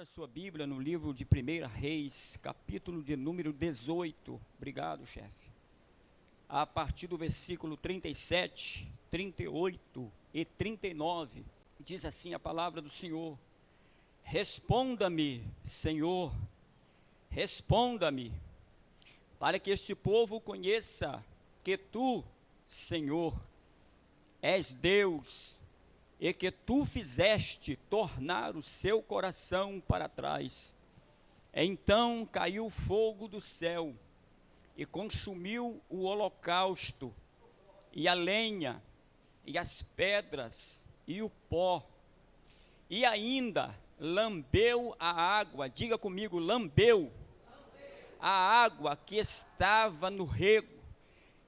Abra sua Bíblia no livro de 1 Reis, capítulo de número 18. Obrigado, chefe. A partir do versículo 37, 38 e 39, diz assim a palavra do Senhor: Responda-me, Senhor, responda-me, para que este povo conheça que Tu, Senhor, és Deus, e que Tu fizeste tornar o seu coração para trás. Então caiu fogo do céu, e consumiu o holocausto, e a lenha, e as pedras, e o pó, e ainda lambeu a água, diga comigo, lambeu a água que estava no rego.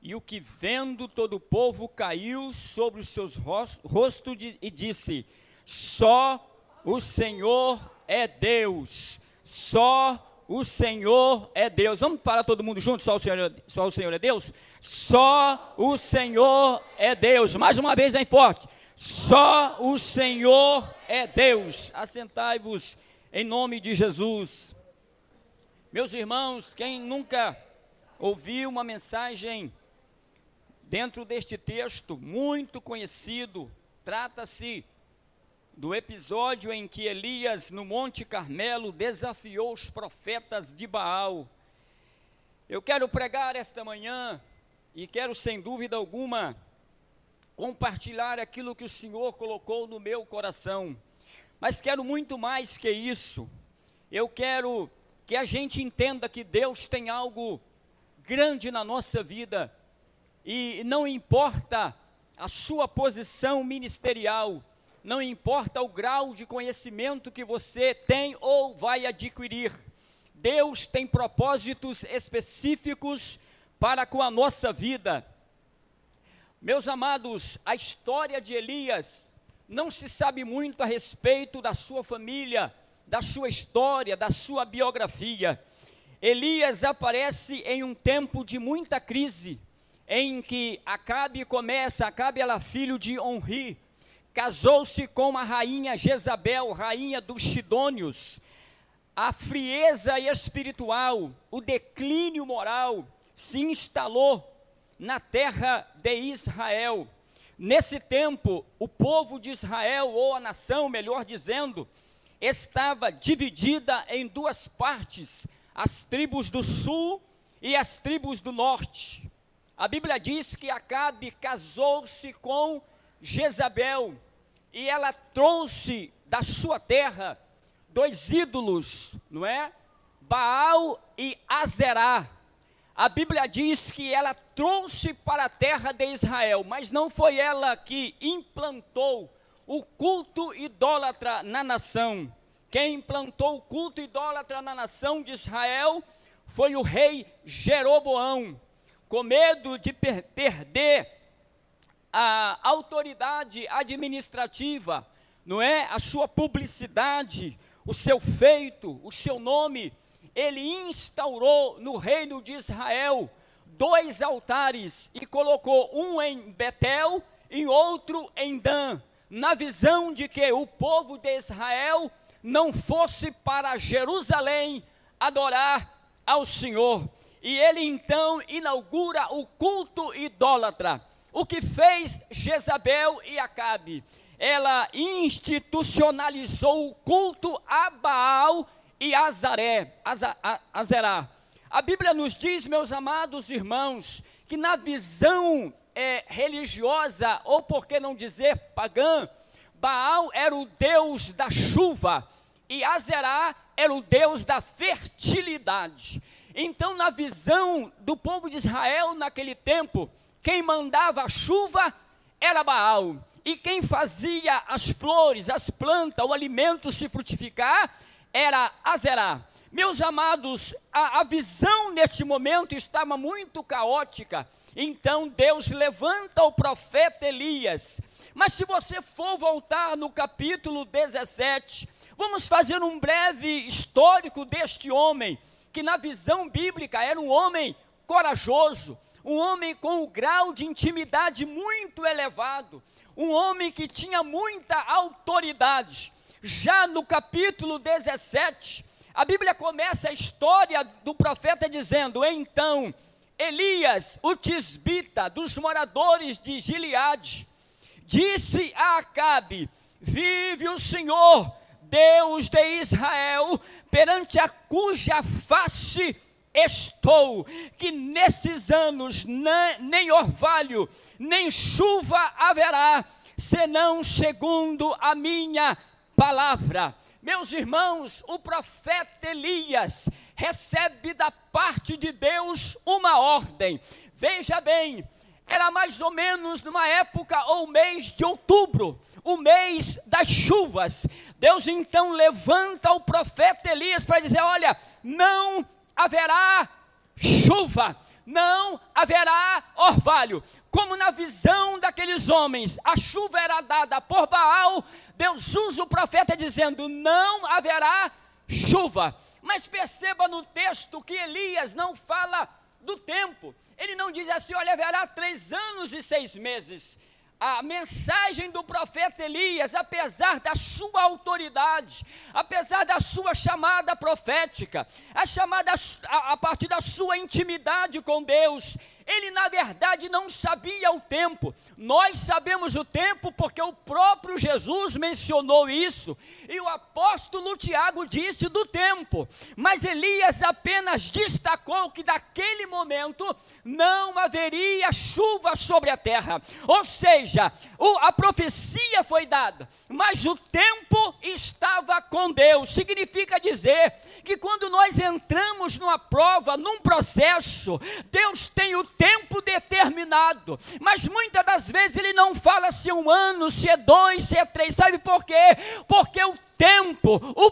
E o que vendo todo o povo caiu sobre os seus rostos e disse: só o Senhor é Deus, só o Senhor é Deus. Vamos falar todo mundo junto, só o Senhor é Deus? Só o Senhor é Deus. Mais uma vez, bem forte. Só o Senhor é Deus. Assentai-vos em nome de Jesus. Meus irmãos, quem nunca ouviu uma mensagem dentro deste texto muito conhecido, trata-se do episódio em que Elias, no Monte Carmelo, desafiou os profetas de Baal. Eu quero pregar esta manhã e quero, sem dúvida alguma, compartilhar aquilo que o Senhor colocou no meu coração. Mas quero muito mais que isso. Eu quero que a gente entenda que Deus tem algo grande na nossa vida. E não importa a sua posição ministerial, não importa o grau de conhecimento que você tem ou vai adquirir, Deus tem propósitos específicos para com a nossa vida. Meus amados, a história de Elias, não se sabe muito a respeito da sua família, da sua história, da sua biografia. Elias aparece em um tempo de muita crise, em que Acabe era filho de Onri, casou-se com a rainha Jezabel, rainha dos Sidônios. A frieza espiritual, o declínio moral se instalou na terra de Israel. Nesse tempo, o povo de Israel, ou a nação, melhor dizendo, estava dividida em duas partes, as tribos do sul e as tribos do norte. A Bíblia diz que Acabe casou-se com Jezabel e ela trouxe da sua terra dois ídolos, não é? Baal e Azerá. A Bíblia diz que ela trouxe para a terra de Israel, mas não foi ela que implantou o culto idólatra na nação. Quem implantou o culto idólatra na nação de Israel foi o rei Jeroboão. Com medo de perder a autoridade administrativa, não é? A sua publicidade, o seu feito, o seu nome, ele instaurou no reino de Israel dois altares e colocou um em Betel e outro em Dan, na visão de que o povo de Israel não fosse para Jerusalém adorar ao Senhor. E ele então inaugura o culto idólatra. O que fez Jezabel e Acabe? Ela institucionalizou o culto a Baal e Azerá. A Bíblia nos diz, meus amados irmãos, que na visão religiosa, ou por que não dizer pagã, Baal era o deus da chuva e Azerá era o deus da fertilidade. Então, na visão do povo de Israel naquele tempo, quem mandava a chuva era Baal, e quem fazia as flores, as plantas, o alimento se frutificar, era Azerá. Meus amados, a visão neste momento estava muito caótica. Então Deus levanta o profeta Elias. Mas se você for voltar no capítulo 17, vamos fazer um breve histórico deste homem, que na visão bíblica era um homem corajoso, um homem com um grau de intimidade muito elevado, um homem que tinha muita autoridade. Já no capítulo 17, a Bíblia começa a história do profeta dizendo: então Elias, o tisbita, dos moradores de Gileade, disse a Acabe: vive o Senhor, Deus de Israel, perante a cuja face estou, que nesses anos nem orvalho, nem chuva haverá, senão segundo a minha palavra. Meus irmãos, o profeta Elias recebe da parte de Deus uma ordem. Veja bem, era mais ou menos numa época ou mês de outubro, o mês das chuvas. Deus então levanta o profeta Elias para dizer: olha, não haverá chuva, não haverá orvalho. Como na visão daqueles homens, a chuva era dada por Baal, Deus usa o profeta dizendo: não haverá chuva. Mas perceba no texto que Elias não fala do tempo. Ele não diz assim: olha, haverá 3 anos e 6 meses. A mensagem do profeta Elias, apesar da sua autoridade, apesar da sua chamada profética, a partir da sua intimidade com Deus, ele na verdade não sabia o tempo. Nós sabemos o tempo porque o próprio Jesus mencionou isso, e o apóstolo Tiago disse do tempo, mas Elias apenas destacou que naquele momento não haveria chuva sobre a terra. Ou seja, a profecia foi dada, mas o tempo estava com Deus. Significa dizer que quando nós entramos numa prova, num processo, Deus tem o tempo determinado, mas muitas das vezes Ele não fala se é 1 ano, se é 2, se é 3, sabe por quê? Porque o tempo, o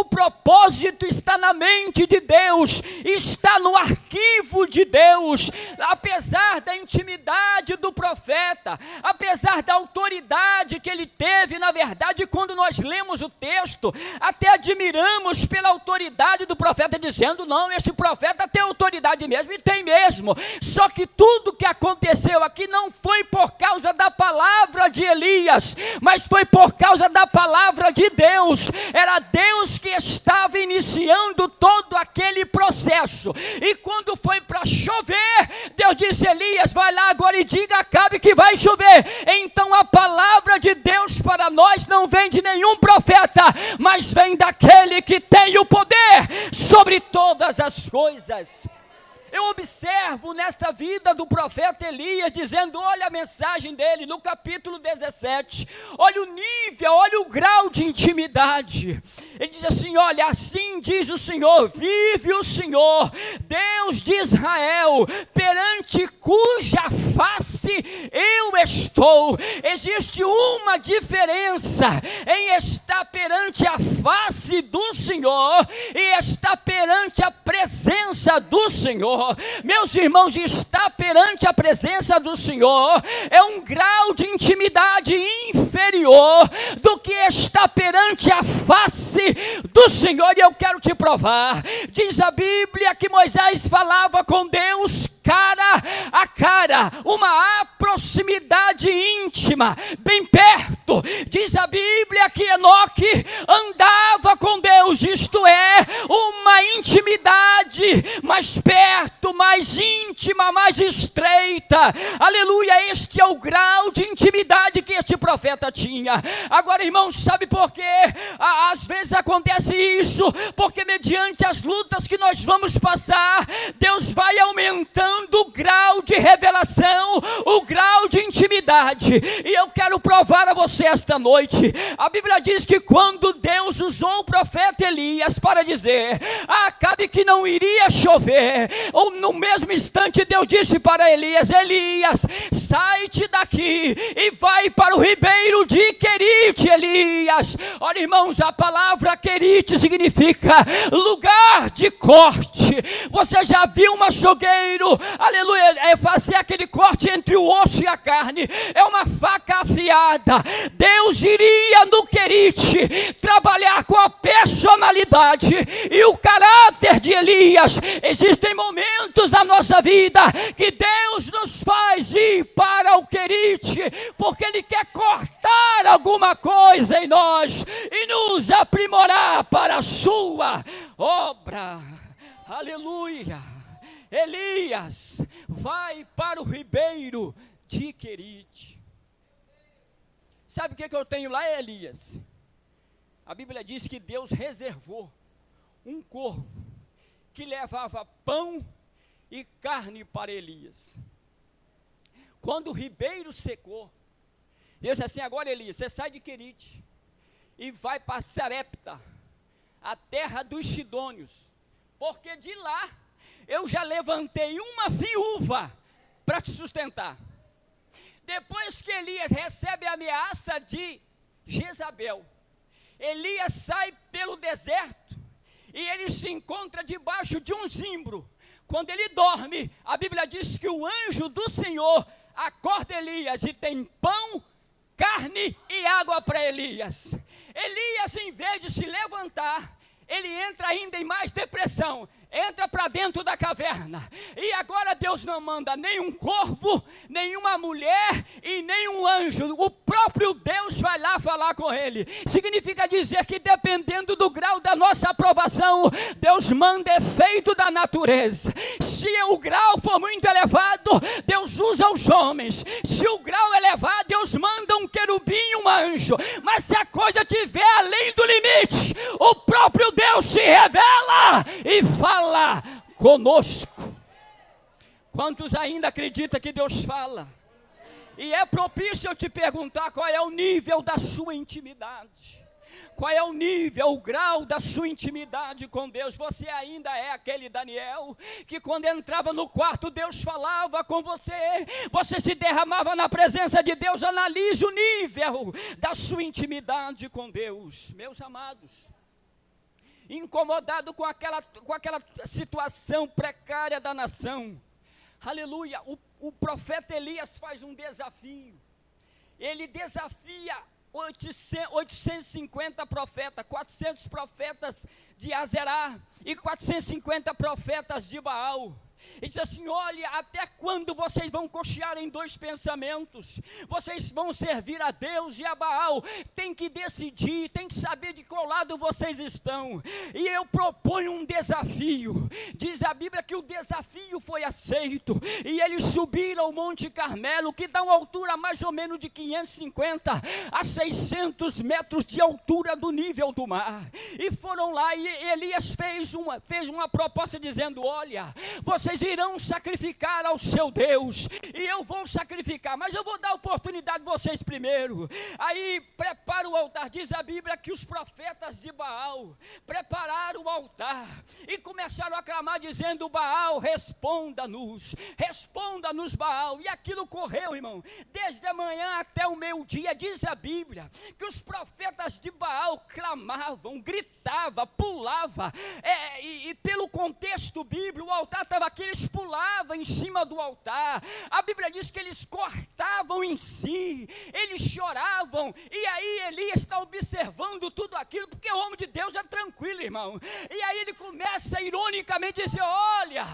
propósito está na mente de Deus, está no arquivo de Deus. Apesar da intimidade do profeta, apesar da autoridade que ele teve, na verdade, quando nós lemos o texto, até admiramos pela autoridade do profeta, dizendo: não, esse profeta tem autoridade mesmo, e tem mesmo. Só que tudo que aconteceu aqui não foi por causa da palavra de Elias, mas foi por causa da palavra de Deus. Era Deus que estava iniciando todo aquele processo. E quando foi para chover, Deus disse: Elias, vai lá agora e diga a Acabe que vai chover. Então a palavra de Deus para nós não vem de nenhum profeta, mas vem daquele que tem o poder sobre todas as coisas. Eu observo nesta vida do profeta Elias, dizendo, olha a mensagem dele no capítulo 17, olha o nível, olha o grau de intimidade. Ele diz assim: olha, assim diz o Senhor, vive o Senhor, Deus de Israel, perante cuja face eu estou. Existe uma diferença em estar perante a face do Senhor e estar perante a presença do Senhor. Meus irmãos, estar perante a presença do Senhor é um grau de intimidade inferior do que estar perante a face do Senhor. E eu quero te provar, diz a Bíblia que Moisés falava com Deus cara a cara, uma proximidade íntima, bem perto. Diz a Bíblia que Enoque andava com Deus, isto é, uma intimidade mais perto, mais íntima, mais estreita. Aleluia, este é o grau de intimidade que este profeta tinha. Agora, irmãos, sabe por quê? Às vezes acontece isso, porque mediante as lutas que nós vamos passar, Deus vai aumentando o grau de revelação, o grau de intimidade. E eu quero provar a você esta noite. A Bíblia diz que quando Deus usou o profeta Elias para dizer a Acabe que não iria chover, ou no mesmo instante Deus disse para Elias: Elias, sai-te daqui e vai para o ribeiro de Querite. Elias, olha, irmãos, a palavra Querite significa lugar de corte. Você já viu um açougueiro, aleluia, fazer aquele corte entre o osso e a carne? É uma faca afiada. Deus iria no Querite trabalhar com a personalidade e o caráter poder de Elias. Existem momentos na nossa vida que Deus nos faz ir para o Querite, porque Ele quer cortar alguma coisa em nós e nos aprimorar para a sua obra. Aleluia. Elias vai para o ribeiro de Querite. Sabe o que eu tenho lá, Elias? A Bíblia diz que Deus reservou um corvo que levava pão e carne para Elias. Quando o ribeiro secou, Deus disse assim: agora Elias, você sai de Querite e vai para Sarepta, a terra dos Sidônios, porque de lá eu já levantei uma viúva para te sustentar. Depois que Elias recebe a ameaça de Jezabel, Elias sai pelo deserto e ele se encontra debaixo de um zimbro. Quando ele dorme, a Bíblia diz que o anjo do Senhor acorda Elias e tem pão, carne e água para Elias. Elias, em vez de se levantar, ele entra ainda em mais depressão, entra para dentro da caverna, e agora Deus não manda nenhum corvo, nenhuma mulher e nenhum anjo, o próprio Deus vai lá falar com ele. Significa dizer que dependendo do grau da nossa aprovação, Deus manda efeito da natureza. Se o grau for muito elevado, Deus usa os homens. Se o grau é elevado, Deus manda um querubim e um anjo. Mas se a coisa estiver além do limite, o próprio Deus se revela e fala conosco. Quantos ainda acreditam que Deus fala? E é propício eu te perguntar qual é o nível da sua intimidade. Qual é o nível, o grau da sua intimidade com Deus? Você ainda é aquele Daniel que quando entrava no quarto Deus falava com você, você se derramava na presença de Deus. Analise o nível da sua intimidade com Deus. Meus amados, incomodado com aquela situação precária da nação, aleluia, o profeta Elias faz um desafio. Ele desafia 850 profetas, 400 profetas de Azerá e 450 profetas de Baal. Ele diz assim: olha, até quando vocês vão cochear em dois pensamentos? Vocês vão servir a Deus e a Baal? Tem que decidir, tem que saber de qual lado vocês estão. E eu proponho um desafio. Diz a Bíblia que o desafio foi aceito, e eles subiram ao Monte Carmelo, que dá uma altura mais ou menos de 550 a 600 metros de altura do nível do mar. E foram lá, e Elias fez uma proposta dizendo: olha, vocês irão sacrificar ao seu Deus, e eu vou sacrificar, mas eu vou dar oportunidade a vocês primeiro. Aí prepara o altar. Diz a Bíblia que os profetas de Baal prepararam o altar e começaram a clamar dizendo: Baal, responda-nos, Baal. E aquilo correu, irmão, desde a manhã até o meio-dia. Diz a Bíblia que os profetas de Baal clamavam, gritavam, pulavam, e pelo contexto bíblico, o altar estava aqui, eles pulavam em cima do altar. A Bíblia diz que eles cortavam em si, eles choravam. E aí Elias está observando tudo aquilo, porque o homem de Deus é tranquilo, irmão. E aí ele começa ironicamente a dizer: olha,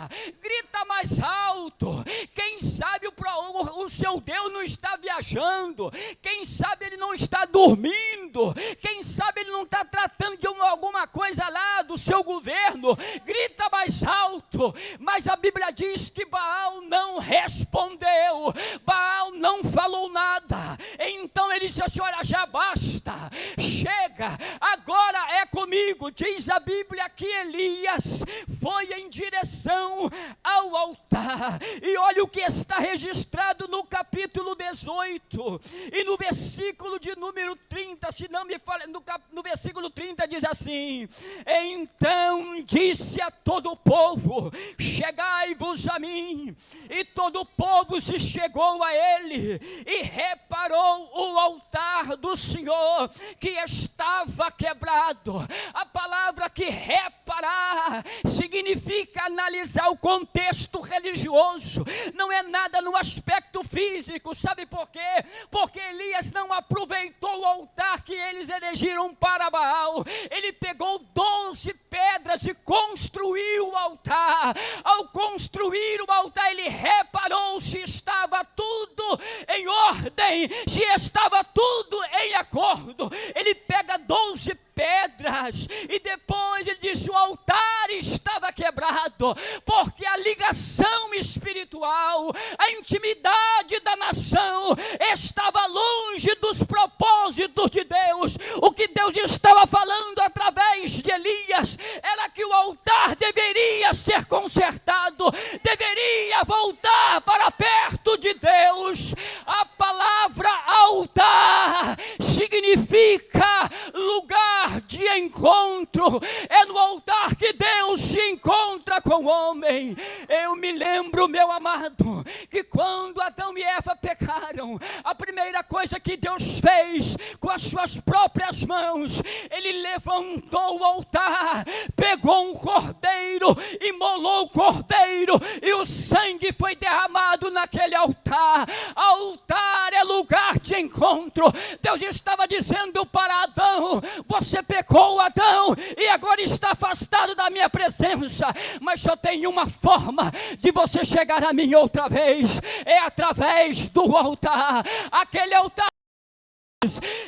grita mais alto. Quem sabe o seu Deus não está viajando, quem sabe ele não está dormindo, quem sabe ele não está tratando de alguma coisa lá do seu governo. Grita mais alto. Mas a Bíblia diz que Baal não respondeu, Baal não falou nada. Então ele disse assim: olha, já basta, chega, agora é comigo. Diz a Bíblia que Elias foi em direção ao altar, e olha o que está registrado no capítulo 18 e no versículo de número 30, se não me falha, no versículo 30 diz assim: então disse a todo o povo: chegai-vos a mim. E todo o povo se chegou a ele, e reparou o altar do Senhor que estava quebrado. A palavra que reparou parar significa analisar o contexto religioso, não é nada no aspecto físico. Sabe por quê? Porque Elias não aproveitou o altar que eles erigiram para Baal. Ele pegou 12 pedras e construiu o altar. Ao construir o altar, ele reparou se estava tudo em ordem, se estava tudo em acordo. Ele pega 12 pedras e depois ele diz: o altar estava quebrado, porque a ligação espiritual, a intimidade da nação estava longe dos propósitos de Deus. O que Deus estava falando através de Elias era que o altar deveria ser consertado, deveria voltar para perto de Deus. A palavra altar significa lugar de encontro. É no altar que Deus se encontra com o homem. Eu me lembro, meu amado, que quando Adão e Eva pecaram, a primeira coisa que Deus fez com as suas próprias mãos, ele levantou o altar, pegou um cordeiro, imolou o cordeiro e o sangue foi derramado naquele altar. Altar é lugar de encontro. Deus estava dizendo para Adão: você pecou, Adão, e agora está afastado da minha presença, mas só tem uma forma de você chegar a mim outra vez, é através do altar. Aquele altar,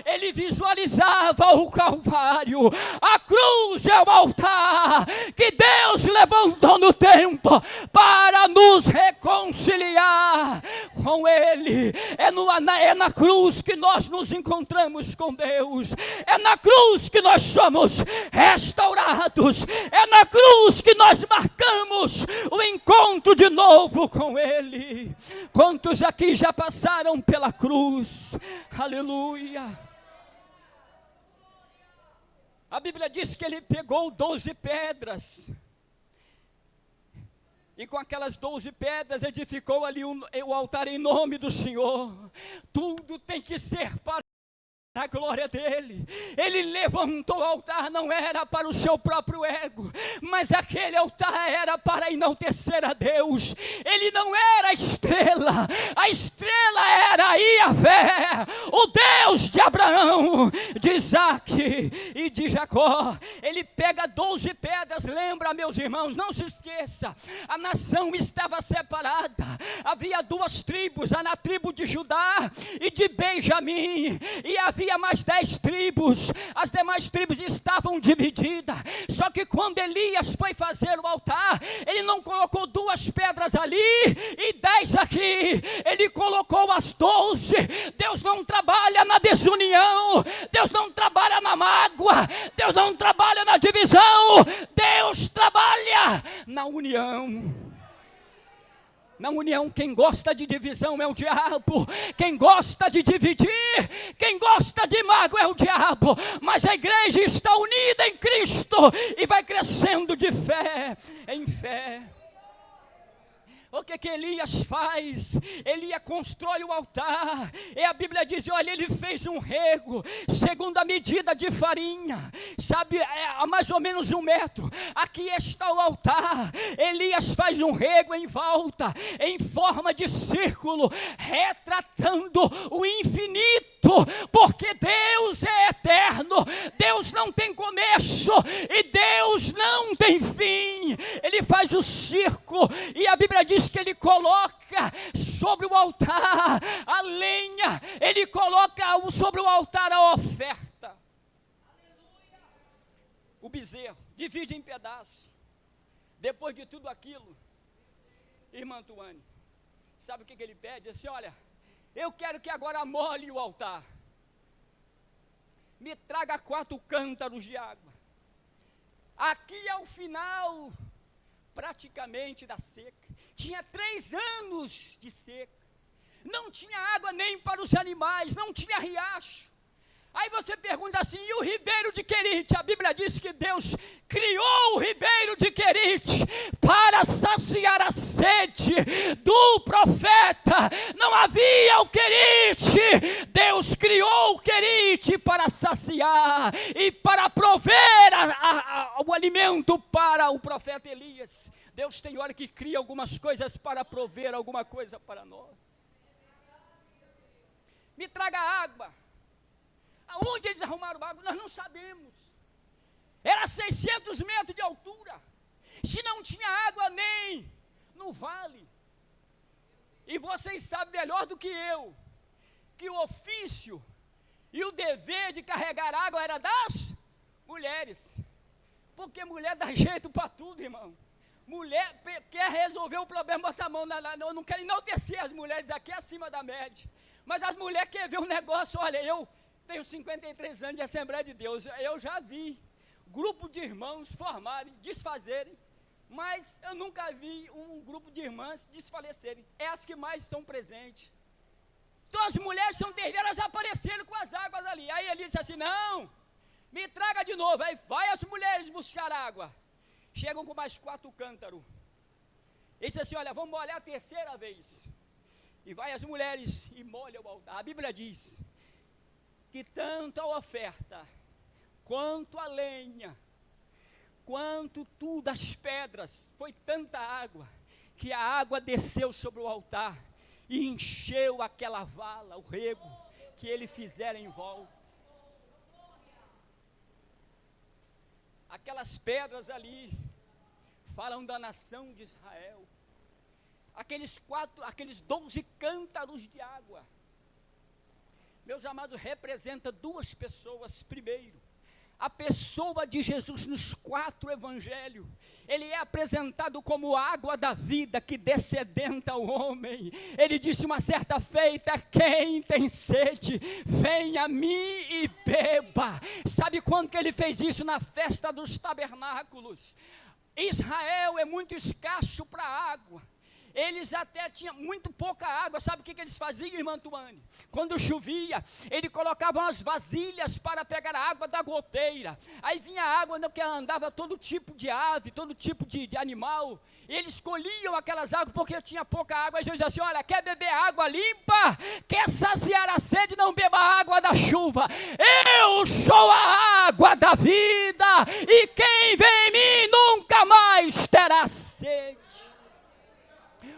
ele visualizava o Calvário. A cruz é o altar que Deus levantou no tempo para nos reconciliar com Ele. É na cruz que nós nos encontramos com Deus. É na cruz que nós somos restaurados. É na cruz que nós marcamos o encontro de novo com Ele. Quantos aqui já passaram pela cruz? Aleluia. A Bíblia diz que ele pegou 12 pedras e com aquelas 12 pedras edificou ali o altar em nome do Senhor. Tudo tem que ser para a glória dele. Ele levantou o altar, não era para o seu próprio ego, mas aquele altar era para enaltecer a Deus. Ele não era a estrela era Iavé, o Deus de Abraão, de Isaac e de Jacó. Ele pega 12 pedras. Lembra, meus irmãos, não se esqueça, a nação estava separada, havia 2 tribos, a tribo de Judá e de Benjamim, e havia mais 10 tribos, as demais tribos estavam divididas. Só que quando Elias foi fazer o altar, ele não colocou 2 pedras ali e 10 aqui, ele colocou as 12. Deus não trabalha na desunião, Deus não trabalha na mágoa, Deus não trabalha na divisão, Deus trabalha na união. Na união, quem gosta de divisão é o diabo, quem gosta de dividir, quem gosta de mágoa é o diabo, mas a igreja está unida em Cristo e vai crescendo de fé em fé. O que Elias faz? Elias constrói o altar, e a Bíblia diz: olha, ele fez um rego, segundo a medida de farinha, sabe, a mais ou menos 1 metro, aqui está o altar. Elias faz um rego em volta, em forma de círculo, retratando o infinito, porque Deus é eterno, Deus não tem começo, e Deus não tem fim. Ele faz o círculo, e a Bíblia diz que ele coloca sobre o altar a lenha, ele coloca sobre o altar a oferta. O bezerro, divide em pedaços. Depois de tudo aquilo, irmã Tuane, sabe o que ele pede? Assim: olha, eu quero que agora molhe o altar, me traga 4 cântaros de água. Aqui é o final praticamente da seca. Tinha 3 anos de seca, não tinha água nem para os animais, não tinha riacho. Aí você pergunta assim: e o ribeiro de Querite? A Bíblia diz que Deus criou o ribeiro de Querite para saciar a sede do profeta. Não havia o Querite, Deus criou o Querite para saciar e para prover o alimento para profeta Elias. Deus tem hora que cria algumas coisas para prover alguma coisa para nós. Me traga água. Aonde eles arrumaram água? Nós não sabemos. Era 600 metros de altura. Se não tinha água nem no vale. E vocês sabem melhor do que eu, que o ofício e o dever de carregar água era das mulheres. Porque mulher dá jeito para tudo, irmão. Mulher quer resolver o problema, bota a mão eu não quero enaltecer as mulheres aqui acima da média. Mas as mulheres querem ver um negócio. Olha, eu tenho 53 anos de Assembleia de Deus. Eu já vi grupo de irmãos formarem, desfazerem. Mas eu nunca vi um grupo de irmãs desfalecerem. É as que mais são presentes. Então as mulheres são terríveis, elas apareceram com as águas ali. Aí ele disse assim, não, me traga de novo. Aí vai as mulheres buscar água. Chegam com mais 4 cântaros. Ele disse assim, olha, vamos molhar a terceira vez. E vai as mulheres e molham o altar. A Bíblia diz que tanto a oferta, quanto a lenha, quanto tudo, as pedras, foi tanta água, que a água desceu sobre o altar e encheu aquela vala, o rego que ele fizera em volta. Aquelas pedras ali falam da nação de Israel. Aqueles 12 cântaros de água, meus amados, representa 2 pessoas. Primeiro, a pessoa de Jesus nos 4 evangelhos. Ele é apresentado como água da vida que descedenta o homem. Ele disse uma certa feita, quem tem sede, venha a mim e beba. Sabe quando que ele fez isso? Na festa dos tabernáculos. Israel é muito escasso para água. Eles até tinham muito pouca água. Sabe o que eles faziam, irmã Tuane? Quando chovia, eles colocavam as vasilhas para pegar a água da goteira. Aí vinha a água, que andava todo tipo de ave, todo tipo de animal. E eles colhiam aquelas águas porque tinha pouca água. Aí Jesus disse assim, olha, quer beber água limpa? Quer saciar a sede? Não beba a água da chuva. Eu sou a água da vida. E quem vem em mim nunca mais terá sede.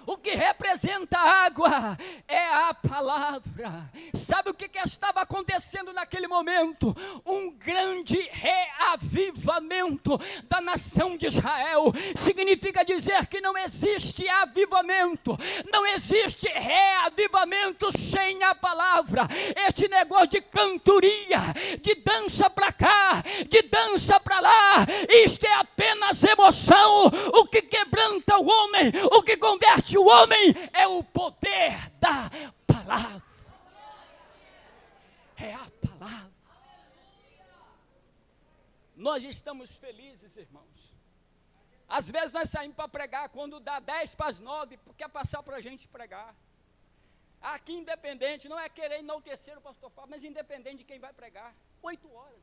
O que representa a água é a palavra. Sabe o que estava acontecendo naquele momento? Um grande reavivamento da nação de Israel. Significa dizer que não existe avivamento, não existe reavivamento sem a palavra. Este negócio de cantoria, de dança para cá, de dança para lá, isto é apenas emoção. O que quebranta o homem, o que converte o homem é o poder da palavra. É a palavra. Nós estamos felizes, irmãos. Às vezes nós saímos para pregar quando dá 10 para as 9, quer passar para a gente pregar. Aqui independente, não é querer enaltecer o pastor Fábio, mas independente de quem vai pregar. 8 horas,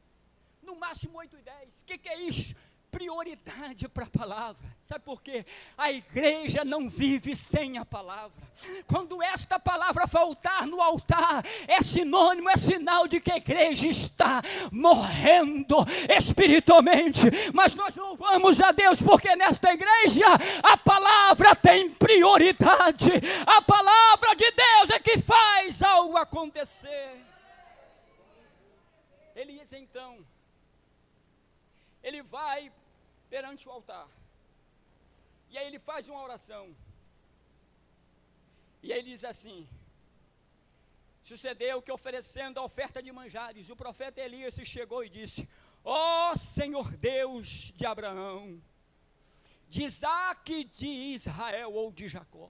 no máximo 8:10. O que é isso? Prioridade para a palavra. Sabe por quê? A igreja não vive sem a palavra. Quando esta palavra faltar no altar, é sinônimo, é sinal de que a igreja está morrendo espiritualmente. Mas nós louvamos a Deus porque nesta igreja a palavra tem prioridade. A palavra de Deus é que faz algo acontecer. Elias então, ele vai perante o altar, e aí ele faz uma oração, e aí ele diz assim: sucedeu que oferecendo a oferta de manjares, o profeta Elias chegou e disse: ó Senhor Deus de Abraão, de Isaque, de Israel ou de Jacó.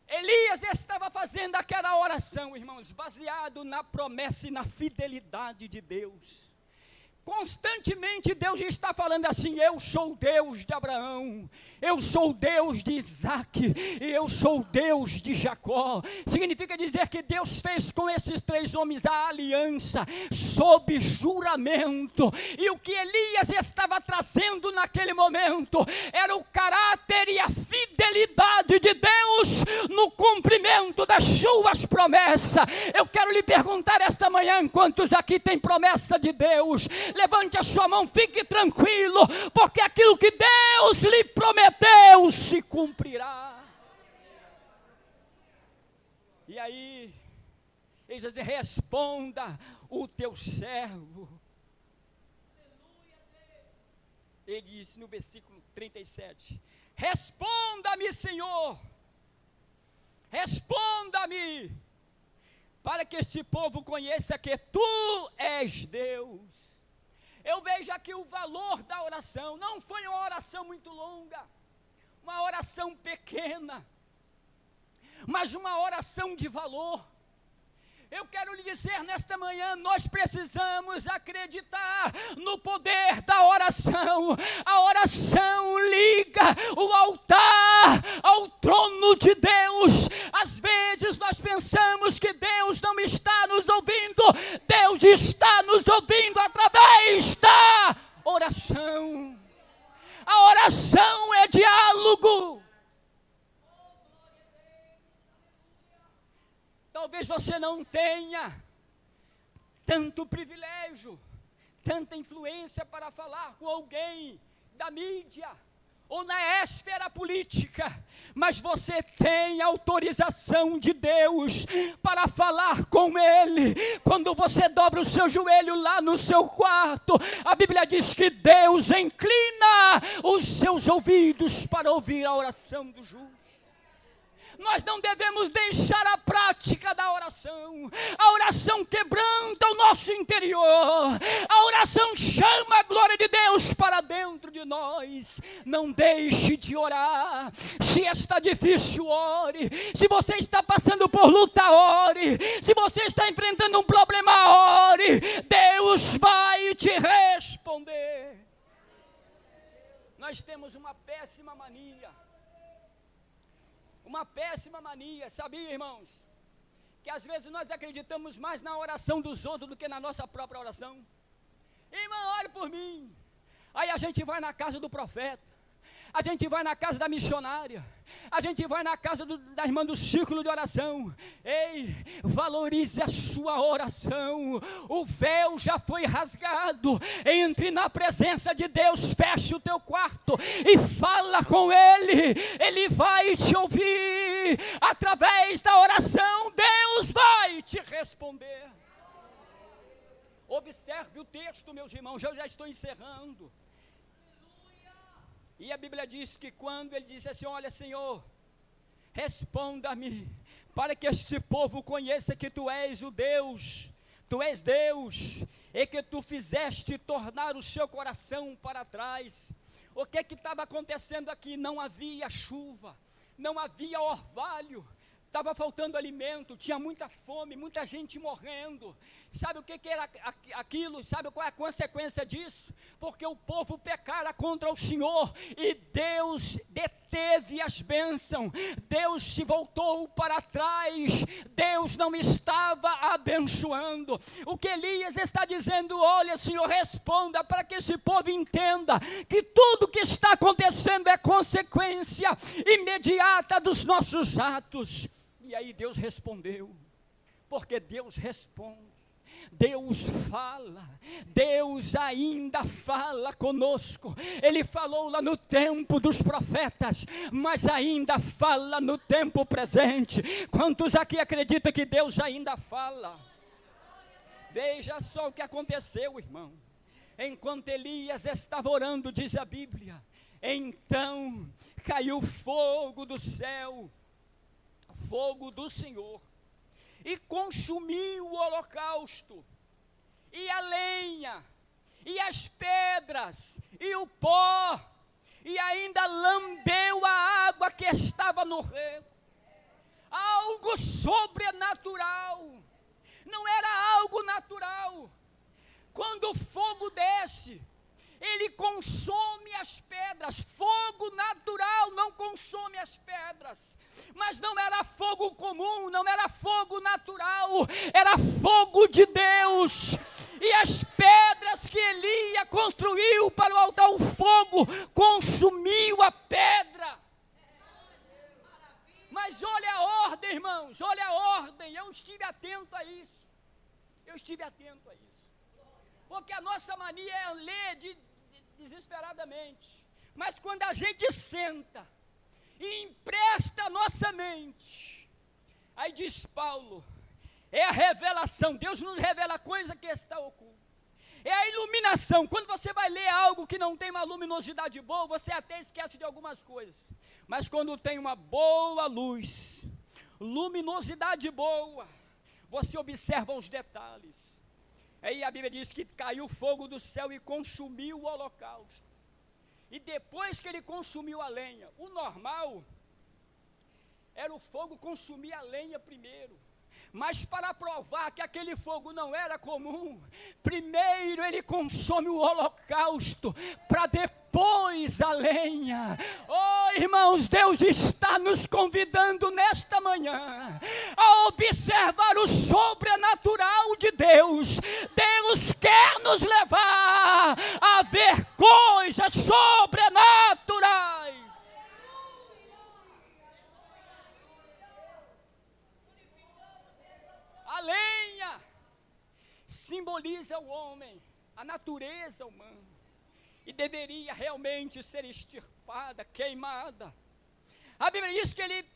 Elias estava fazendo aquela oração, irmãos, baseado na promessa e na fidelidade de Deus. Constantemente Deus está falando assim: eu sou o Deus de Abraão, eu sou o Deus de Isaque, e eu sou o Deus de Jacó. Significa dizer que Deus fez com esses 3 homens a aliança, sob juramento. E o que Elias estava trazendo naquele momento, era o caráter e a fidelidade de Deus, no cumprimento das suas promessas. Eu quero lhe perguntar esta manhã, quantos aqui têm promessa de Deus? levante a sua mão, fique tranquilo, porque aquilo que Deus lhe prometeu se cumprirá. E aí, ele diz assim: responda o teu servo. Ele diz no versículo 37, responda-me, Senhor, responda-me, para que este povo conheça que tu és Deus. Eu vejo aqui o valor da oração. Não foi uma oração muito longa, uma oração pequena, mas uma oração de valor. Eu quero lhe dizer nesta manhã, nós precisamos acreditar no poder da oração. A oração liga o altar ao trono de Deus. Às vezes nós pensamos que Deus não está nos ouvindo. Deus está nos ouvindo através da oração. A oração é diálogo. Talvez você não tenha tanto privilégio, tanta influência para falar com alguém da mídia ou na esfera política, mas você tem autorização de Deus para falar com Ele. Quando você dobra o seu joelho lá no seu quarto, a Bíblia diz que Deus inclina os seus ouvidos para ouvir a oração do justo. Nós não devemos deixar a prática da oração. A oração quebranta o nosso interior. A oração chama a glória de Deus para dentro de nós. Não deixe de orar. Se está difícil, ore. Se você está passando por luta, ore. Se você está enfrentando um problema, ore. Deus vai te responder. Nós temos uma péssima mania. Uma péssima mania, sabia, irmãos? Que às vezes nós acreditamos mais na oração dos outros do que na nossa própria oração. Irmão, ore por mim. Aí a gente vai na casa do profeta, a gente vai na casa da missionária, a gente vai na casa da irmã do círculo de oração. Ei, valorize a sua oração. O véu já foi rasgado. Entre na presença de Deus, feche o teu quarto e fala com Ele. Ele vai te ouvir. Através da oração, Deus vai te responder. Observe o texto, meus irmãos, eu já estou encerrando. E a Bíblia diz que quando ele disse assim: olha, Senhor, responda-me, para que este povo conheça que tu és o Deus, tu és Deus, e que tu fizeste tornar o seu coração para trás. O que estava acontecendo aqui? Não havia chuva, não havia orvalho, estava faltando alimento, tinha muita fome, muita gente morrendo. Sabe o que era aquilo? Sabe qual é a consequência disso? Porque o povo pecara contra o Senhor e Deus deteve as bênçãos. Deus se voltou para trás. Deus não estava abençoando. O que Elias está dizendo: olha, Senhor, responda para que esse povo entenda que tudo que está acontecendo é consequência imediata dos nossos atos. E aí Deus respondeu, porque Deus responde. Deus fala, Deus ainda fala conosco. Ele falou lá no tempo dos profetas, mas ainda fala no tempo presente. Quantos aqui acreditam que Deus ainda fala? Veja só o que aconteceu, irmão. Enquanto Elias estava orando, diz a Bíblia, então caiu fogo do céu, fogo do Senhor, e consumiu o holocausto, e a lenha, e as pedras, e o pó, e ainda lambeu a água que estava no rego. Algo sobrenatural, não era algo natural. Quando o fogo desce, ele consome as pedras. Fogo natural não consome as pedras, mas não era fogo comum, não era fogo natural, era fogo de Deus. E as pedras que Elias construiu para o altar, o fogo consumiu a pedra. Mas olha a ordem, irmãos, olha a ordem. Eu estive atento a isso. Porque a nossa mania é ler desesperadamente. Mas quando a gente senta e empresta a nossa mente, aí diz Paulo, é a revelação, Deus nos revela coisa que está oculta. É a iluminação, quando você vai ler algo que não tem uma luminosidade boa, você até esquece de algumas coisas. Mas quando tem uma boa luz, luminosidade boa, você observa os detalhes. Aí a Bíblia diz que caiu fogo do céu e consumiu o holocausto. E depois que ele consumiu a lenha, o normal era o fogo consumir a lenha primeiro. Mas para provar que aquele fogo não era comum, primeiro ele consome o holocausto, para depois a lenha. Oh, irmãos, Deus está nos convidando nesta manhã a observar o sobrenatural de Deus. Deus quer nos levar a ver coisas sobrenaturais. A lenha simboliza o homem, a natureza humana, e deveria realmente ser extirpada, queimada. A Bíblia diz que ele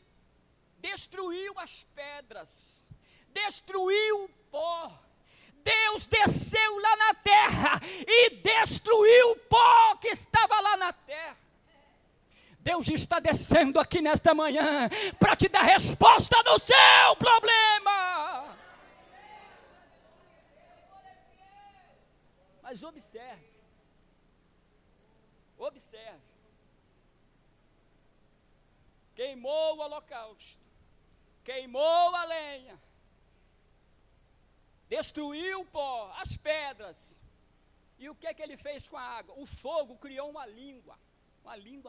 destruiu as pedras, destruiu o pó. Deus desceu lá na terra e destruiu o pó que estava lá na terra. Deus está descendo aqui nesta manhã para te dar resposta do seu problema. Mas observe, queimou o holocausto, queimou a lenha, destruiu o pó, as pedras, e o que é que ele fez com a água? O fogo criou uma língua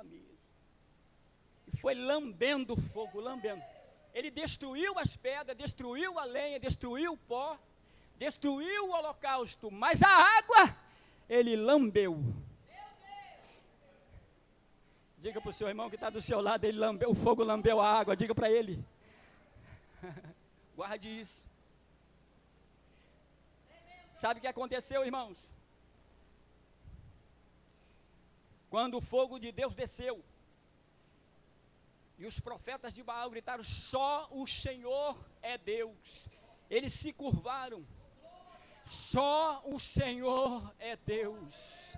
mesmo, e foi lambendo o fogo, lambendo. Ele destruiu as pedras, destruiu a lenha, destruiu o pó, destruiu o holocausto, mas a água, ele lambeu. Diga para o seu irmão que está do seu lado, ele lambeu, o fogo lambeu a água, diga para ele. Guarde isso. Sabe o que aconteceu, irmãos? Quando o fogo de Deus desceu, e os profetas de Baal gritaram, só o Senhor é Deus. Eles se curvaram. Só o Senhor é Deus.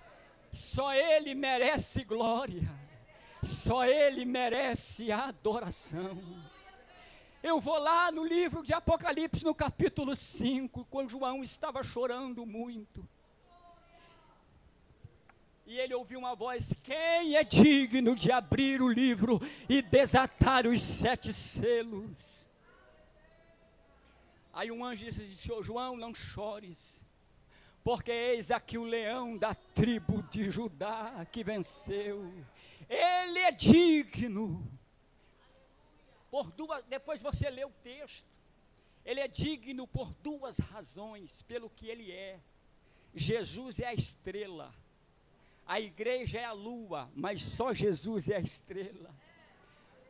Só Ele merece glória. Só Ele merece adoração. Eu vou lá no livro de Apocalipse, no capítulo 5, quando João estava chorando muito. E ele ouviu uma voz, quem é digno de abrir o livro e desatar os 7 selos? Aí um anjo disse, João, não chores, porque eis aqui o leão da tribo de Judá que venceu. Ele é digno. Depois você lê o texto. Ele é digno por 2 razões, pelo que ele é. Jesus é a estrela. A igreja é a lua, mas só Jesus é a estrela.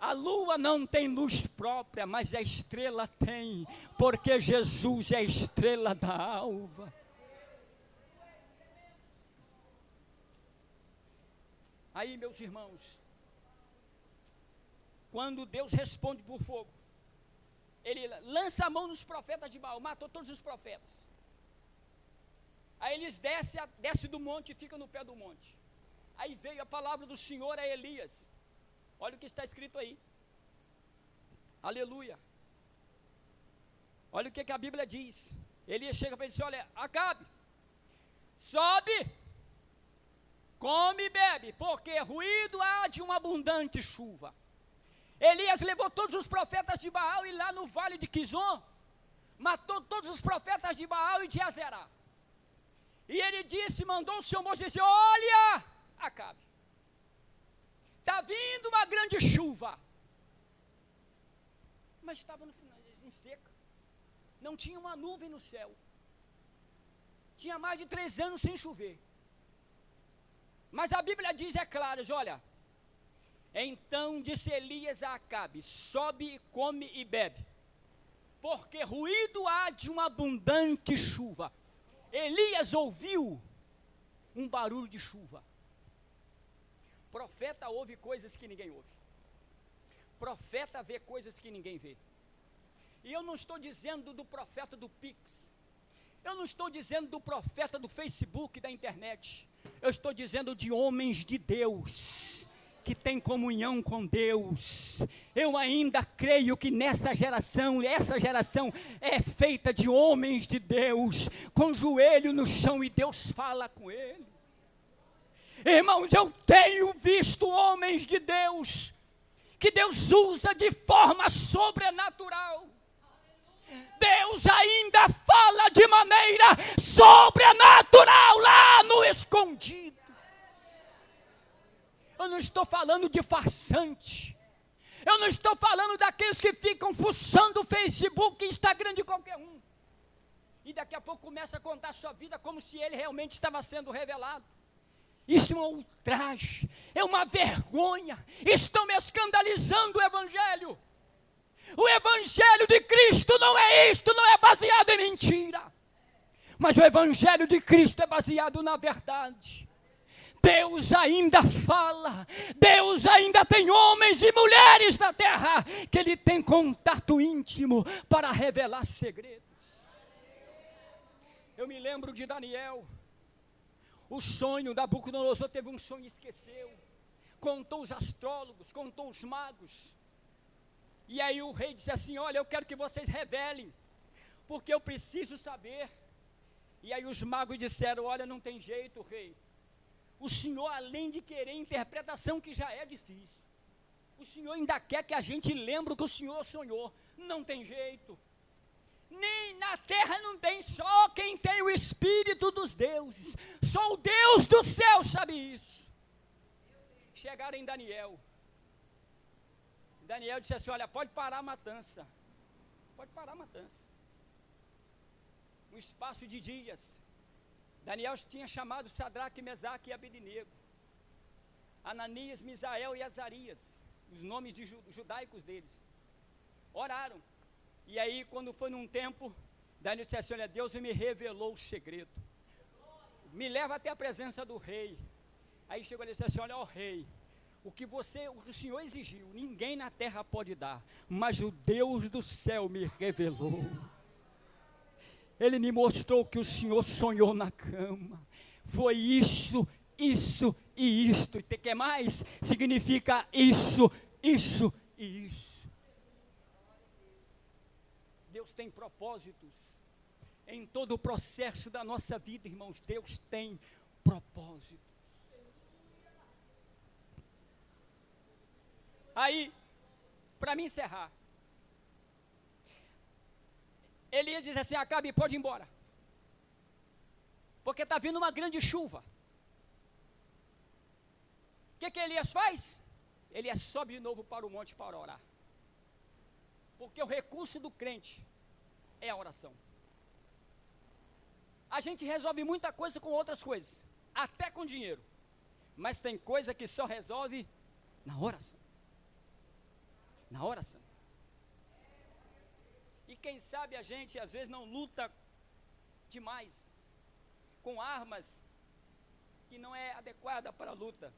A lua não tem luz própria, mas a estrela tem, porque Jesus é a estrela da alva. Aí, meus irmãos, quando Deus responde por fogo, ele lança a mão nos profetas de Baal, matou todos os profetas. Aí eles desce do monte e ficam no pé do monte. Aí veio a palavra do Senhor a Elias. Olha o que está escrito aí. Aleluia. Olha o que a Bíblia diz. Elias chega para ele e diz, olha, Acabe, sobe, come e bebe, porque ruído há de uma abundante chuva. Elias levou todos os profetas de Baal e lá no vale de Quizon, matou todos os profetas de Baal e de Azerá. E ele disse, mandou o seu moço dizer, olha, Acabe, está vindo uma grande chuva. Mas estava no final, em seca. Não tinha uma nuvem no céu. Tinha mais de 3 anos sem chover. Mas a Bíblia diz, é clara, diz, olha, então disse Elias a Acabe, sobe, come e bebe, porque ruído há de uma abundante chuva. Elias ouviu um barulho de chuva. Profeta ouve coisas que ninguém ouve. Profeta vê coisas que ninguém vê. E eu não estou dizendo do profeta do Pix. Eu não estou dizendo do profeta do Facebook, da internet. Eu estou dizendo de homens de Deus, que têm comunhão com Deus. Eu ainda creio que nesta geração, essa geração é feita de homens de Deus, com o joelho no chão e Deus fala com ele. Irmãos, eu tenho visto homens de Deus, que Deus usa de forma sobrenatural. Deus ainda fala de maneira sobrenatural lá no escondido. Eu não estou falando de farsante. Eu não estou falando daqueles que ficam fuçando o Facebook e Instagram de qualquer um. E daqui a pouco começa a contar a sua vida como se ele realmente estava sendo revelado. Isso é um ultraje, é uma vergonha. Estão me escandalizando o Evangelho. O Evangelho de Cristo não é isto, não é baseado em mentira. Mas o Evangelho de Cristo é baseado na verdade. Deus ainda fala, Deus ainda tem homens e mulheres na terra, que Ele tem contato íntimo para revelar segredos. Eu me lembro de Daniel. O sonho, Nabucodonosor teve um sonho e esqueceu. Contou os astrólogos, contou os magos. E aí o rei disse assim: olha, eu quero que vocês revelem, porque eu preciso saber. E aí os magos disseram: olha, não tem jeito, rei. O senhor, além de querer interpretação, que já é difícil, o senhor ainda quer que a gente lembre o que o senhor sonhou. Não tem jeito. Nem na terra não tem, só quem tem o Espírito dos deuses, só o Deus do céu sabe isso. Chegaram em Daniel. Daniel disse assim: olha, pode parar a matança. Pode parar a matança. Um espaço de dias, Daniel tinha chamado Sadraque, Mesaque e Abednego, Ananias, Misael e Azarias, os nomes judaicos deles. Oraram. E aí, quando foi num tempo, Daniel disse assim: olha, Deus me revelou o segredo. Me leva até a presença do rei. Aí chegou e disse assim: olha, ó rei, o que o senhor exigiu, ninguém na terra pode dar, mas o Deus do céu me revelou. Ele me mostrou que o senhor sonhou na cama. Foi isso, isso e isto. E que mais? Significa isso, isso e isso. Deus tem propósitos em todo o processo da nossa vida, irmãos. Deus tem propósitos. Aí, para me encerrar, Elias diz assim: Acabe, pode ir embora, porque está vindo uma grande chuva. O que Elias faz? Elias sobe de novo para o monte para orar, porque o recurso do crente é a oração. A gente resolve muita coisa com outras coisas, até com dinheiro, mas tem coisa que só resolve na oração. Na oração. E quem sabe a gente às vezes não luta demais com armas que não é adequada para a luta.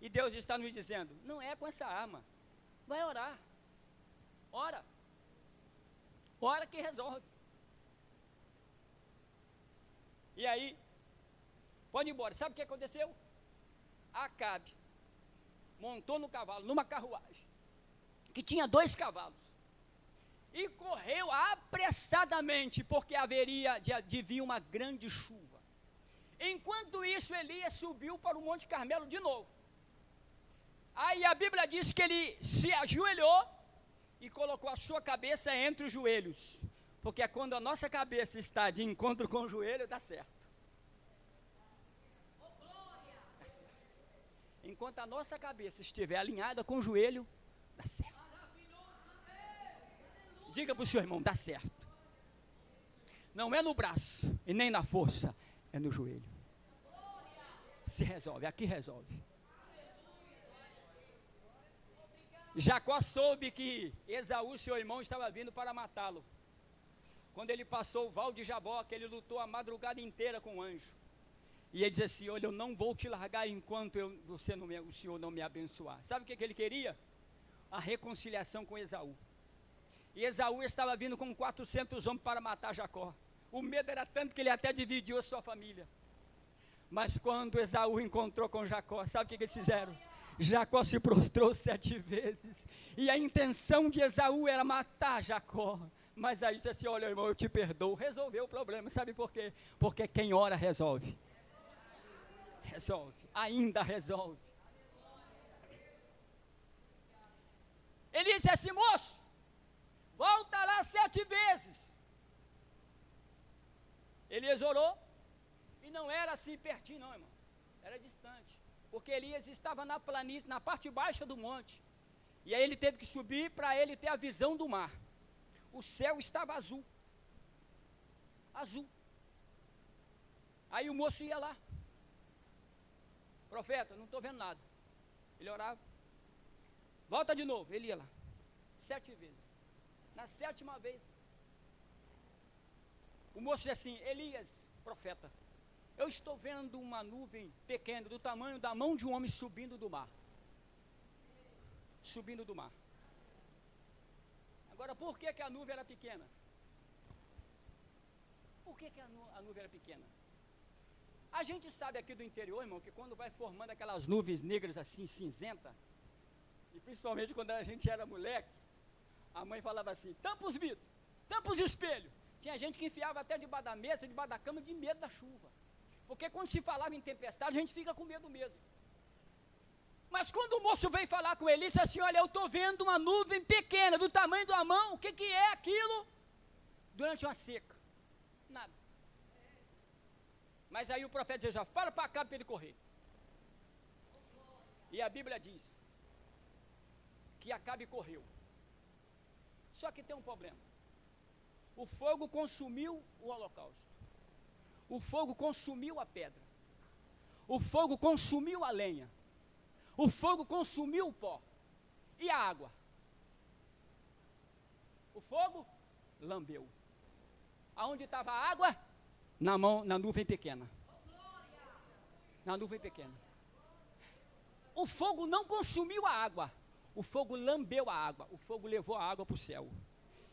E Deus está nos dizendo: não é com essa arma, vai orar. Ora. Ora que resolve. E aí, pode ir embora. Sabe o que aconteceu? Acabe montou no cavalo, numa carruagem, que tinha 2 cavalos, e correu apressadamente, porque haveria de vir uma grande chuva. Enquanto isso, Elias subiu para o Monte Carmelo de novo. Aí a Bíblia diz que ele se ajoelhou e colocou a sua cabeça entre os joelhos, porque quando a nossa cabeça está de encontro com o joelho, dá certo. Dá certo. Enquanto a nossa cabeça estiver alinhada com o joelho, dá certo. Diga para o seu irmão: dá certo. Não é no braço e nem na força, é no joelho. Se resolve, aqui resolve. Jacó soube que Esaú, seu irmão, estava vindo para matá-lo. quando ele passou o Val de Jaboque, ele lutou a madrugada inteira com o anjo. E ele disse assim: olha, eu não vou te largar enquanto o Senhor não me abençoar. Sabe o que ele queria? A reconciliação com Esaú. E Esaú estava vindo com 400 homens para matar Jacó. O medo era tanto que ele até dividiu a sua família. Mas quando Esaú encontrou com Jacó, sabe o que eles fizeram? Jacó se prostrou 7 vezes. E a intenção de Esaú era matar Jacó. Mas aí disse assim: olha, irmão, eu te perdoo. Resolveu o problema. Sabe por quê? Porque quem ora resolve. Resolve. Ainda resolve. Ele disse assim: moço, volta lá 7 vezes. Elias orou. E não era assim pertinho não, irmão. Era distante. Porque Elias estava na planície, na parte baixa do monte. E aí ele teve que subir para ele ter a visão do mar. O céu estava azul. Azul. Aí o moço ia lá. Profeta, não estou vendo nada. Ele orava. Volta de novo. Ele ia lá. 7 vezes. Na 7ª vez, o moço disse assim: Elias, profeta, eu estou vendo uma nuvem pequena, do tamanho da mão de um homem, subindo do mar. Subindo do mar. Agora, por que a nuvem era pequena? Por que a nuvem era pequena? A gente sabe aqui do interior, irmão, que quando vai formando aquelas nuvens negras assim, cinzenta, e principalmente quando a gente era moleque, a mãe falava assim: tampa os vidros, tampa os espelhos. Tinha gente que enfiava até debaixo da mesa, debaixo da cama, de medo da chuva. Porque quando se falava em tempestade, a gente fica com medo mesmo. Mas quando o moço veio falar com ele, disse assim: olha, eu estou vendo uma nuvem pequena, do tamanho da mão. O que é aquilo? Durante uma seca. Nada. Mas aí o profeta dizia: já fala para cá para ele correr. E a Bíblia diz que Acabe correu. Só que tem um problema. O fogo consumiu o holocausto. O fogo consumiu a pedra. O fogo consumiu a lenha. O fogo consumiu o pó. E a água? O fogo lambeu. Aonde estava a água? Na nuvem pequena. Na nuvem pequena. O fogo não consumiu a água. O fogo lambeu a água. O fogo levou a água para o céu.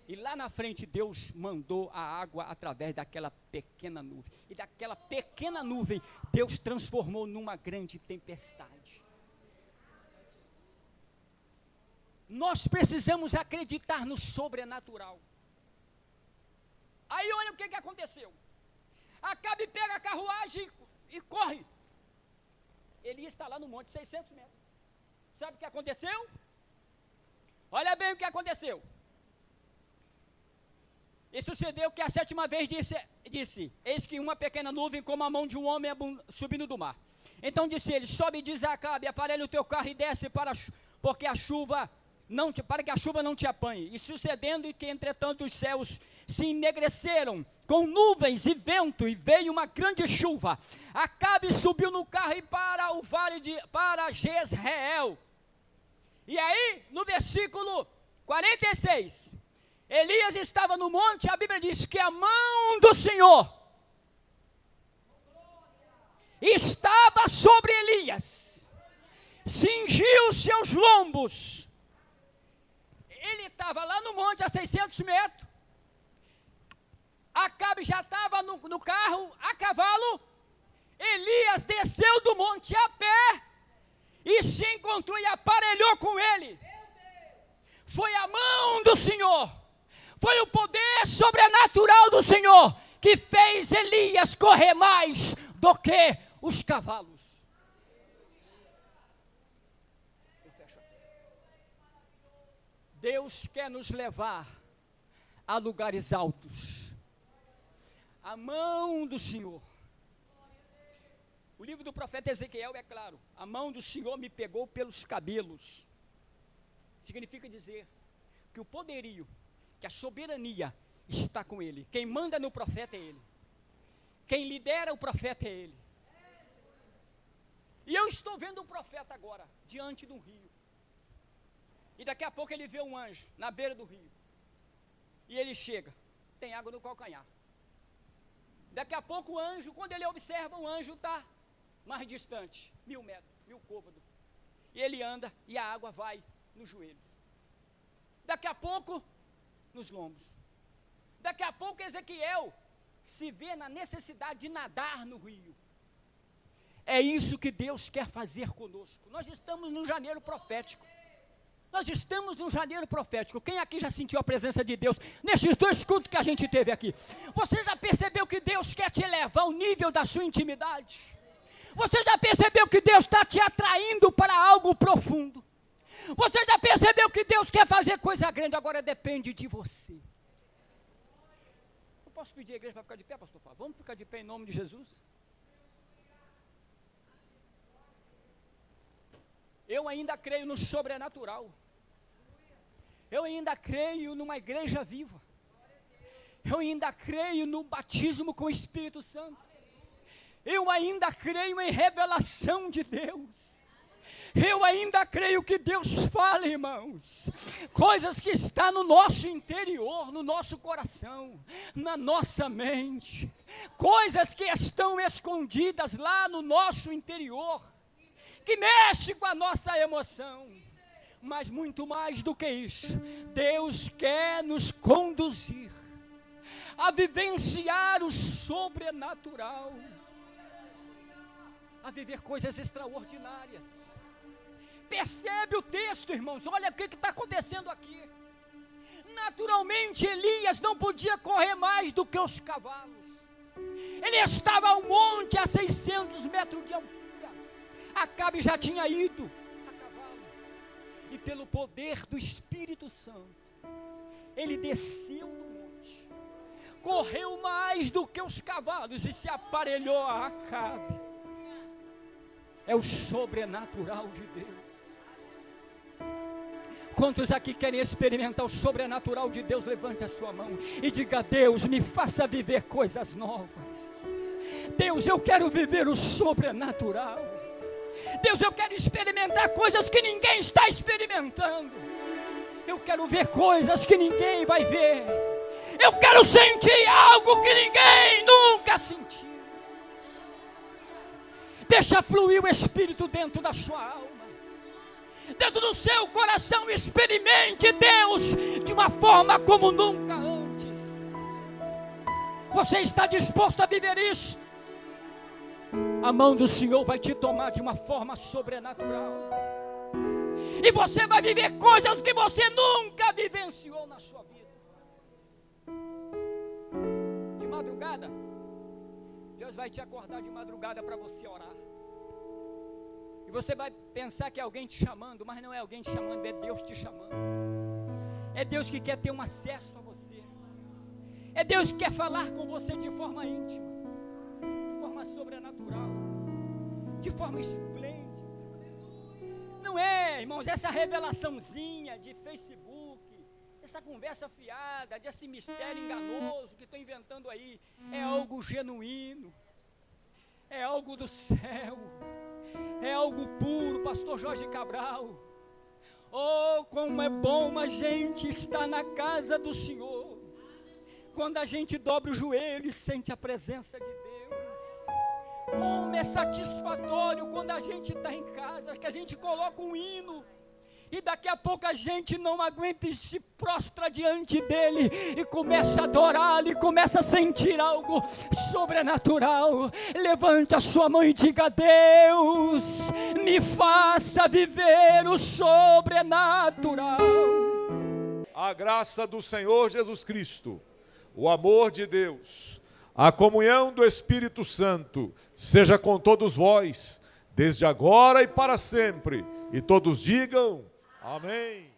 E lá na frente Deus mandou a água através daquela pequena nuvem. E daquela pequena nuvem Deus transformou numa grande tempestade. Nós precisamos acreditar no sobrenatural. Aí olha o que aconteceu. Acabe pega a carruagem e corre. Elias está lá no monte, 600 metros. Sabe o que aconteceu? Olha bem o que aconteceu. E sucedeu que a 7ª vez disse: eis que uma pequena nuvem como a mão de um homem subindo do mar. Então disse ele: sobe e diz a Acabe, aparelha o teu carro e desce para que a chuva não te apanhe. E sucedendo que entretanto os céus se enegreceram com nuvens e vento, e veio uma grande chuva. Acabe subiu no carro e para o vale para Jezreel. E aí, no versículo 46, Elias estava no monte, a Bíblia diz que a mão do Senhor estava sobre Elias, cingiu seus lombos. Ele estava lá no monte a 600 metros, Acabe já estava no carro, a cavalo. Elias desceu do monte a pé e se encontrou e aparelhou com ele. Foi a mão do Senhor, foi o poder sobrenatural do Senhor que fez Elias correr mais do que os cavalos. Deus quer nos levar a lugares altos. A mão do Senhor. O livro do profeta Ezequiel é claro: a mão do Senhor me pegou pelos cabelos. Significa dizer que o poderio, que a soberania está com ele. Quem manda no profeta é ele. Quem lidera o profeta é ele. E eu estou vendo o profeta agora, diante de um rio. E daqui a pouco ele vê um anjo na beira do rio. E ele chega. tem água no calcanhar. Daqui a pouco o anjo, quando ele observa, o anjo está mais distante, 1000 metros, 1000 côvados. E ele anda e a água vai nos joelhos. Daqui a pouco, nos lombos. Daqui a pouco Ezequiel se vê na necessidade de nadar no rio. É isso que Deus quer fazer conosco. Nós estamos no janeiro profético. Nós estamos no janeiro profético. Quem aqui já sentiu a presença de Deus nesses 2 cultos que a gente teve aqui? Você já percebeu que Deus quer te levar ao nível da sua intimidade? Você já percebeu que Deus está te atraindo para algo profundo? Você já percebeu que Deus quer fazer coisa grande? Agora depende de você. Eu posso pedir a igreja para ficar de pé, pastor Fábio? Vamos ficar de pé em nome de Jesus? Eu ainda creio no sobrenatural. Eu ainda creio numa igreja viva. Eu ainda creio no batismo com o Espírito Santo. Eu ainda creio em revelação de Deus. Eu ainda creio que Deus fala, irmãos, coisas que estão no nosso interior, no nosso coração, na nossa mente, coisas que estão escondidas lá no nosso interior, que mexe com a nossa emoção. Mas muito mais do que isso, Deus quer nos conduzir a vivenciar o sobrenatural, a viver coisas extraordinárias. Percebe o texto, irmãos, olha o que está acontecendo aqui. Naturalmente Elias não podia correr mais do que os cavalos. Ele estava ao monte a 600 metros de altura. Acabe já tinha ido a cavalo, e pelo poder do Espírito Santo, ele desceu do monte, correu mais do que os cavalos e se aparelhou a Acabe. É o sobrenatural de Deus. Quantos aqui querem experimentar o sobrenatural de Deus? Levante a sua mão e diga: Deus, me faça viver coisas novas. Deus, eu quero viver o sobrenatural. Deus, eu quero experimentar coisas que ninguém está experimentando. Eu quero ver coisas que ninguém vai ver. Eu quero sentir algo que ninguém nunca sentiu. Deixa fluir o Espírito dentro da sua alma, dentro do seu coração. Experimente Deus de uma forma como nunca antes. Você está disposto a viver isso? A mão do Senhor vai te tomar de uma forma sobrenatural, e você vai viver coisas que você nunca vivenciou na sua vida. De madrugada, Deus vai te acordar de madrugada para você orar. E você vai pensar que é alguém te chamando, mas não é alguém te chamando, é Deus te chamando. É Deus que quer ter um acesso a você. É Deus que quer falar com você de forma íntima, de forma sobrenatural, de forma esplêndida. Não é, irmãos, essa revelaçãozinha de Facebook, essa conversa fiada, desse mistério enganoso que estou inventando aí. É algo genuíno, é algo do céu, é algo puro. Pastor Jorge Cabral, oh, como é bom a gente estar na casa do Senhor, quando a gente dobra o joelho e sente a presença de Deus. Como é satisfatório quando a gente está em casa, que a gente coloca um hino, e daqui a pouco a gente não aguenta e se prostra diante dele, e começa a adorá-lo, e começa a sentir algo sobrenatural. Levante a sua mão e diga: Deus, me faça viver o sobrenatural. A graça do Senhor Jesus Cristo, o amor de Deus, a comunhão do Espírito Santo, seja com todos vós, desde agora e para sempre. E todos digam: amém.